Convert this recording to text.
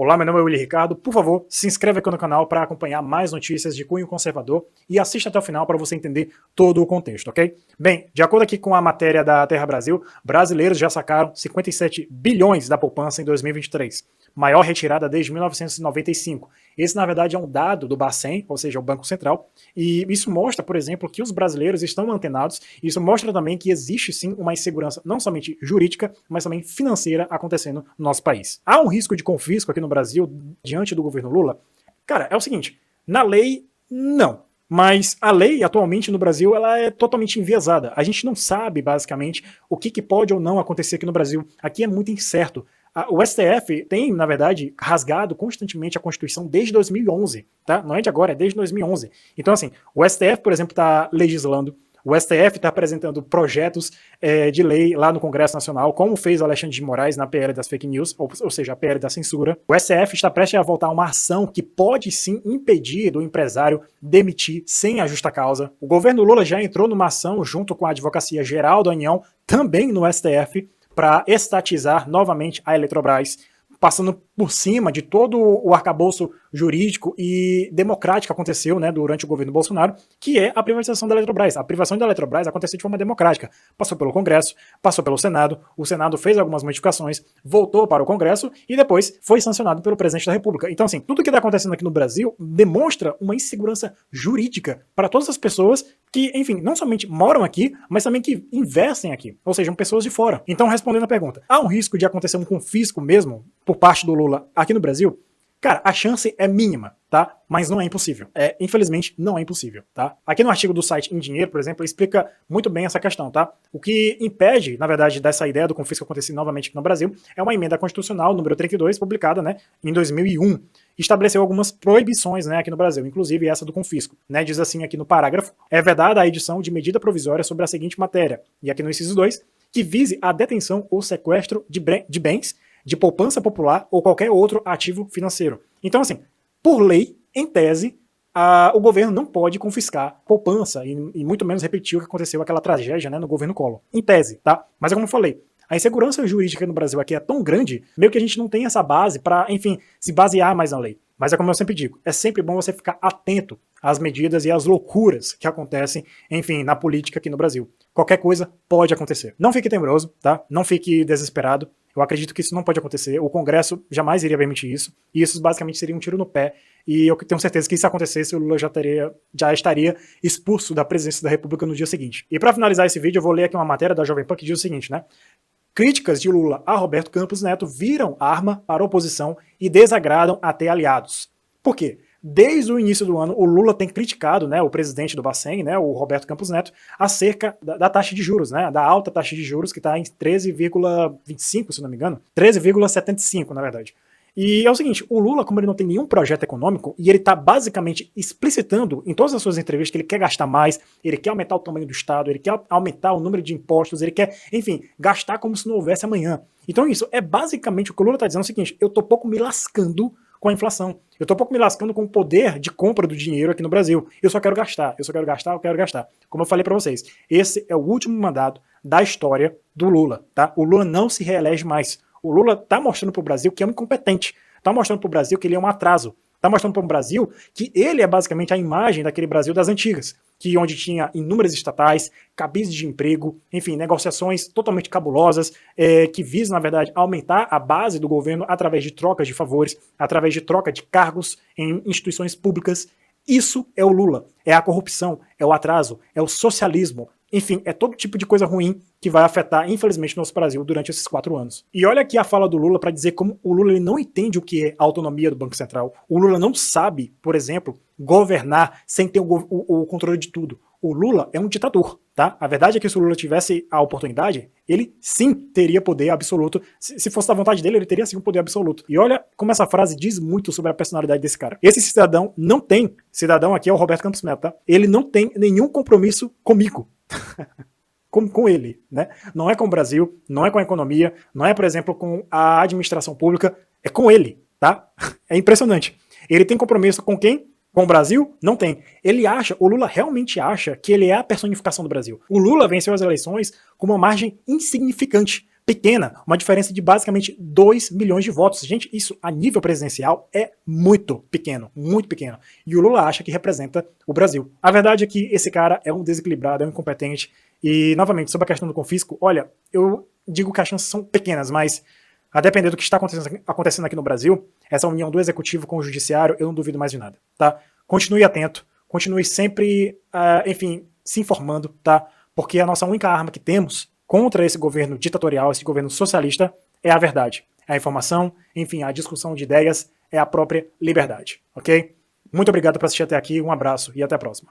Olá, meu nome é Willy Ricardo. Por favor, se inscreve aqui no canal para acompanhar mais notícias de cunho conservador e assista até o final para você entender todo o contexto, ok? Bem, de acordo aqui com a matéria da Terra Brasil, brasileiros já sacaram 57 bilhões da poupança em 2023, maior retirada desde 1995. Esse, na verdade, é um dado do Bacen, ou seja, o Banco Central, e isso mostra, por exemplo, que os brasileiros estão antenados. Isso mostra também que existe, sim, uma insegurança não somente jurídica, mas também financeira acontecendo no nosso país. Há um risco de confisco aqui no Brasil, diante do governo Lula? Cara, é o seguinte, na lei, não. Mas a lei, atualmente, no Brasil, ela é totalmente enviesada. A gente não sabe, basicamente, o que pode ou não acontecer aqui no Brasil. Aqui é muito incerto. O STF tem, na verdade, rasgado constantemente a Constituição desde 2011, tá? Não é de agora, é desde 2011. Então, assim, o STF, por exemplo, está legislando, o STF está apresentando projetos de lei lá no Congresso Nacional, como fez o Alexandre de Moraes na PL das fake news, ou seja, a PL da censura. O STF está prestes a votar uma ação que pode sim impedir do empresário demitir sem a justa causa. O governo Lula já entrou numa ação junto com a Advocacia Geral da União, também no STF, para estatizar novamente a Eletrobras, passando por cima de todo o arcabouço jurídico e democrático que aconteceu, né, durante o governo Bolsonaro, que é a privatização da Eletrobras. A privatização da Eletrobras aconteceu de forma democrática. Passou pelo Congresso, passou pelo Senado, o Senado fez algumas modificações, voltou para o Congresso e depois foi sancionado pelo presidente da República. Então, assim, tudo que está acontecendo aqui no Brasil demonstra uma insegurança jurídica para todas as pessoas que, enfim, não somente moram aqui, mas também que investem aqui, ou seja, pessoas de fora. Então, respondendo a pergunta, há um risco de acontecer um confisco mesmo por parte do Lula aqui no Brasil? Cara, a chance é mínima, tá? Mas não é impossível. Infelizmente, não é impossível, tá? Aqui no artigo do site Em Dinheiro, por exemplo, explica muito bem essa questão, tá? O que impede, na verdade, dessa ideia do confisco acontecer novamente aqui no Brasil é uma emenda constitucional, número 32, publicada, né, em 2001. Estabeleceu algumas proibições, né, aqui no Brasil, inclusive essa do confisco, né? Diz assim aqui no parágrafo: é vedada a edição de medida provisória sobre a seguinte matéria, e aqui no inciso 2, que vise a detenção ou sequestro de bens, de poupança popular ou qualquer outro ativo financeiro. Então, assim, por lei, em tese, o governo não pode confiscar poupança e muito menos repetir o que aconteceu, aquela tragédia, né, no governo Collor. Em tese, tá? Mas é como eu falei, a insegurança jurídica no Brasil aqui é tão grande, meio que a gente não tem essa base para, enfim, se basear mais na lei. Mas é como eu sempre digo, é sempre bom você ficar atento às medidas e às loucuras que acontecem, enfim, na política aqui no Brasil. Qualquer coisa pode acontecer. Não fique temeroso, tá? Não fique desesperado. Eu acredito que isso não pode acontecer. O Congresso jamais iria permitir isso. E isso basicamente seria um tiro no pé. E eu tenho certeza que se acontecesse, o Lula já estaria expulso da presidência da República no dia seguinte. E para finalizar esse vídeo, eu vou ler aqui uma matéria da Jovem Pan que diz o seguinte, né? Críticas de Lula a Roberto Campos Neto viram arma para a oposição e desagradam até aliados. Por quê? Desde o início do ano, o Lula tem criticado, né, o presidente do Bacen, né, o Roberto Campos Neto, acerca da taxa de juros, né, da alta taxa de juros, que está em 13,25, se não me engano, 13,75, na verdade. E é o seguinte, o Lula, como ele não tem nenhum projeto econômico, e ele está basicamente explicitando em todas as suas entrevistas que ele quer gastar mais, ele quer aumentar o tamanho do Estado, ele quer aumentar o número de impostos, ele quer, enfim, gastar como se não houvesse amanhã. Então isso é basicamente o que o Lula está dizendo, é o seguinte, eu tô pouco me lascando com a inflação. Eu tô pouco me lascando com o poder de compra do dinheiro aqui no Brasil. Eu só quero gastar, eu quero gastar. Como eu falei para vocês, esse é o último mandato da história do Lula, tá? O Lula não se reelege mais. O Lula tá mostrando pro Brasil que é um incompetente. Tá mostrando pro Brasil que ele é um atraso. Tá mostrando pro Brasil que ele é basicamente a imagem daquele Brasil das antigas, que onde tinha inúmeras estatais, cabines de emprego, enfim, negociações totalmente cabulosas, que visam, na verdade, aumentar a base do governo através de trocas de favores, através de troca de cargos em instituições públicas. Isso é o Lula, é a corrupção, é o atraso, é o socialismo, enfim, é todo tipo de coisa ruim que vai afetar, infelizmente, o nosso Brasil durante esses 4 anos. E olha aqui a fala do Lula para dizer como o Lula ele não entende o que é a autonomia do Banco Central. O Lula não sabe, por exemplo, governar sem ter o controle de tudo. O Lula é um ditador, tá? A verdade é que se o Lula tivesse a oportunidade, ele sim teria poder absoluto. Se fosse da vontade dele, ele teria sim um poder absoluto. E olha como essa frase diz muito sobre a personalidade desse cara. Esse cidadão não tem, cidadão aqui é o Roberto Campos Neto, tá? Ele não tem nenhum compromisso comigo. com ele, né? Não é com o Brasil, não é com a economia, não é, por exemplo, com a administração pública, é com ele, tá? É impressionante. Ele tem compromisso com quem? Com o Brasil? Não tem. Ele acha, o Lula realmente acha que ele é a personificação do Brasil. O Lula venceu as eleições com uma margem insignificante, pequena, uma diferença de basicamente 2 milhões de votos. Gente, isso a nível presidencial é muito pequeno, muito pequeno. E o Lula acha que representa o Brasil. A verdade é que esse cara é um desequilibrado, é um incompetente. E, novamente, sobre a questão do confisco, olha, eu digo que as chances são pequenas, mas a depender do que está acontecendo aqui no Brasil, essa união do executivo com o judiciário, eu não duvido mais de nada, tá? Continue atento, continue sempre, enfim, se informando, tá? Porque a nossa única arma que temos contra esse governo ditatorial, esse governo socialista, é a verdade. É a informação, enfim, a discussão de ideias é a própria liberdade, ok? Muito obrigado por assistir até aqui, um abraço e até a próxima.